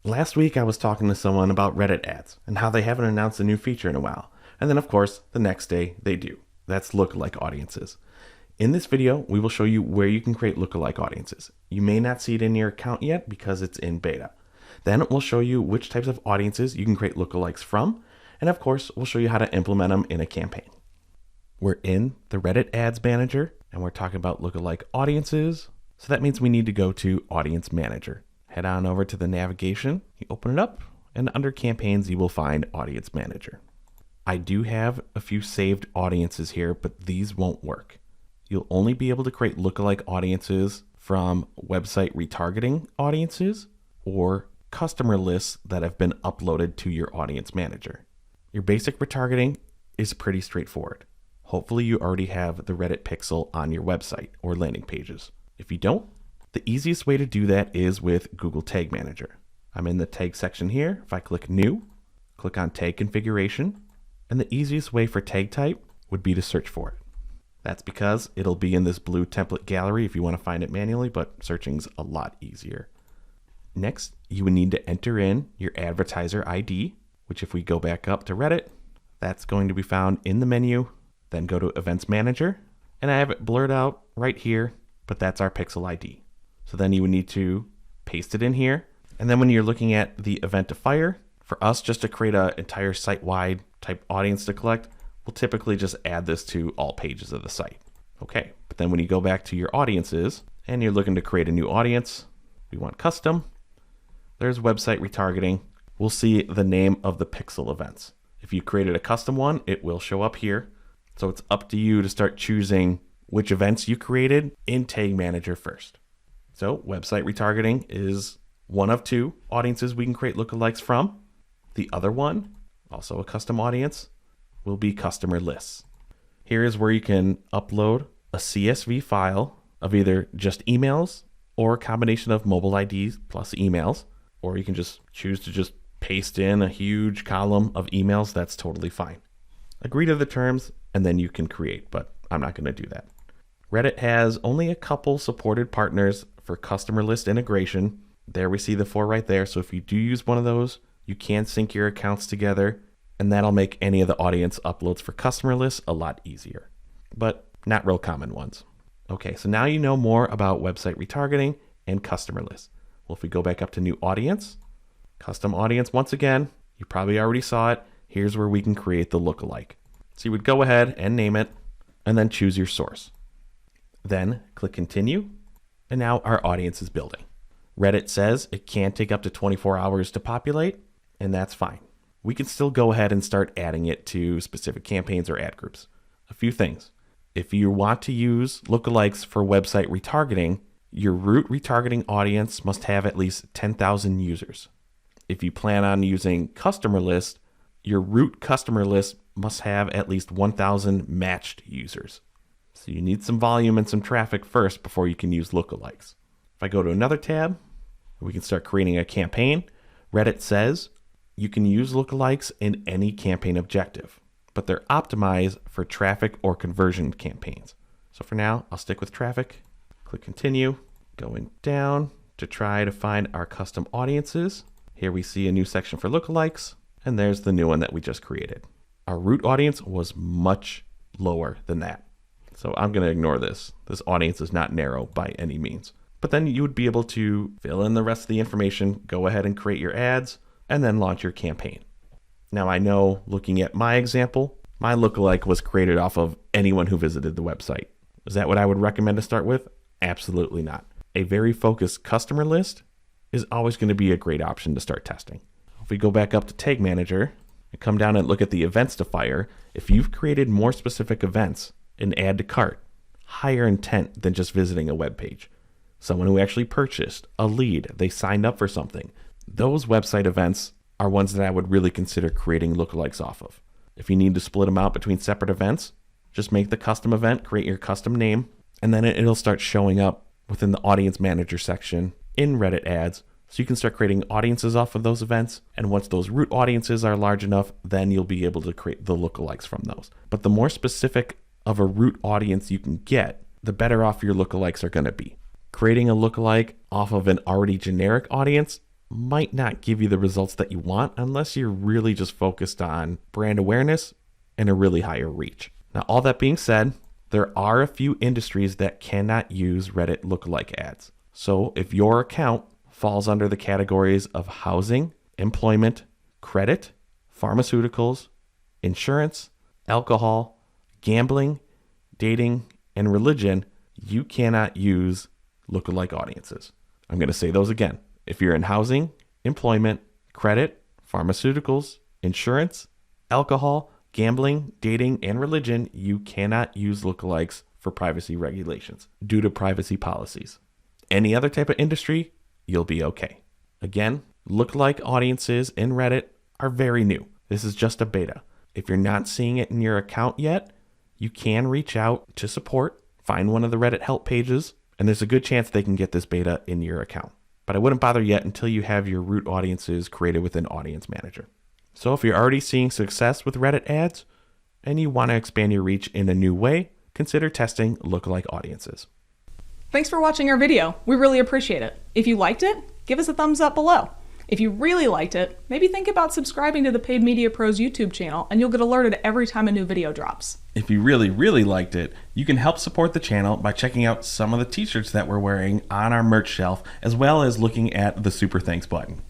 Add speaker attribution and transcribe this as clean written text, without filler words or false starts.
Speaker 1: Last week I was talking to someone about Reddit ads and how they haven't announced a new feature in a while. And then of course, the next day they do. That's lookalike audiences. In this video, we will show you where you can create lookalike audiences. You may not see it in your account yet because it's in beta. Then we'll show you which types of audiences you can create lookalikes from. And of course, we'll show you how to implement them in a campaign. We're in the Reddit ads manager and we're talking about lookalike audiences. So that means we need to go to Audience Manager. Head on over to the navigation, you open it up, and under campaigns, you will find Audience Manager. I do have a few saved audiences here, but these won't work. You'll only be able to create lookalike audiences from website retargeting audiences or customer lists that have been uploaded to your Audience Manager. Your basic retargeting is pretty straightforward. Hopefully you already have the Reddit pixel on your website or landing pages. If you don't, the easiest way to do that is with Google Tag Manager. I'm in the tag section here. If I click New, click on Tag Configuration, and the easiest way for tag type would be to search for it. That's because it'll be in this blue template gallery if you want to find it manually, but searching's a lot easier. Next, you would need to enter in your advertiser ID, which if we go back up to Reddit, that's going to be found in the menu, then go to Events Manager, and I have it blurred out right here, but that's our pixel ID. So then you would need to paste it in here. And then when you're looking at the event to fire, for us just to create an entire site-wide type audience to collect, we'll typically just add this to all pages of the site. Okay, but then when you go back to your audiences and you're looking to create a new audience, we want custom. There's website retargeting. We'll see the name of the pixel events. If you created a custom one, it will show up here. So it's up to you to start choosing which events you created in Tag Manager first. So website retargeting is one of two audiences we can create lookalikes from. The other one, also a custom audience, will be customer lists. Here is where you can upload a CSV file of either just emails or a combination of mobile IDs plus emails, or you can just choose to just paste in a huge column of emails. That's totally fine. Agree to the terms and then you can create, but I'm not going to do that. Reddit has only a couple supported partners for customer list integration. There we see the 4 right there. So if you do use one of those, you can sync your accounts together and that'll make any of the audience uploads for customer lists a lot easier, but not real common ones. Okay, so now you know more about website retargeting and customer lists. Well, if we go back up to new audience, custom audience, once again, you probably already saw it. Here's where we can create the lookalike. So you would go ahead and name it and then choose your source. Then click continue. And now our audience is building. Reddit says it can take up to 24 hours to populate, and that's fine. We can still go ahead and start adding it to specific campaigns or ad groups. A few things. If you want to use lookalikes for website retargeting, your root retargeting audience must have at least 10,000 users. If you plan on using customer list, your root customer list must have at least 1,000 matched users. So you need some volume and some traffic first before you can use lookalikes. If I go to another tab, we can start creating a campaign. Reddit says you can use lookalikes in any campaign objective, but they're optimized for traffic or conversion campaigns. So for now, I'll stick with traffic. Click continue, going down to try to find our custom audiences. Here we see a new section for lookalikes, and there's the new one that we just created. Our root audience was much lower than that. So I'm going to ignore this. This audience is not narrow by any means. But then you would be able to fill in the rest of the information, go ahead and create your ads, and then launch your campaign. Now I know, looking at my example, my lookalike was created off of anyone who visited the website. Is that what I would recommend to start with? Absolutely not. A very focused customer list is always going to be a great option to start testing. If we go back up to Tag Manager and come down and look at the events to fire, if you've created more specific events, an add to cart, higher intent than just visiting a web page. Someone who actually purchased a lead, they signed up for something. Those website events are ones that I would really consider creating lookalikes off of. If you need to split them out between separate events, just make the custom event, create your custom name, and then it'll start showing up within the Audience Manager section in Reddit ads. So you can start creating audiences off of those events. And once those root audiences are large enough, then you'll be able to create the lookalikes from those. But the more specific of a root audience you can get, the better off your lookalikes are going to be. Creating a lookalike off of an already generic audience might not give you the results that you want unless you're really just focused on brand awareness and a really higher reach. Now, all that being said, there are a few industries that cannot use Reddit lookalike ads. So if your account falls under the categories of housing, employment, credit, pharmaceuticals, insurance, alcohol, gambling, dating, and religion, you cannot use lookalike audiences. I'm going to say those again. If you're in housing, employment, credit, pharmaceuticals, insurance, alcohol, gambling, dating, and religion, you cannot use lookalikes for privacy regulations due to privacy policies. Any other type of industry, you'll be okay. Again, lookalike audiences in Reddit are very new. This is just a beta. If you're not seeing it in your account yet, you can reach out to support, find one of the Reddit help pages, and there's a good chance they can get this beta in your account. But I wouldn't bother yet until you have your root audiences created within Audience Manager. So if you're already seeing success with Reddit ads and you want to expand your reach in a new way, consider testing lookalike audiences.
Speaker 2: Thanks for watching our video. We really appreciate it. If you liked it, give us a thumbs up below. If you really liked it, maybe think about subscribing to the Paid Media Pros YouTube channel and you'll get alerted every time a new video drops.
Speaker 1: If you really liked it, you can help support the channel by checking out some of the t-shirts that we're wearing on our merch shelf, as well as looking at the Super Thanks button.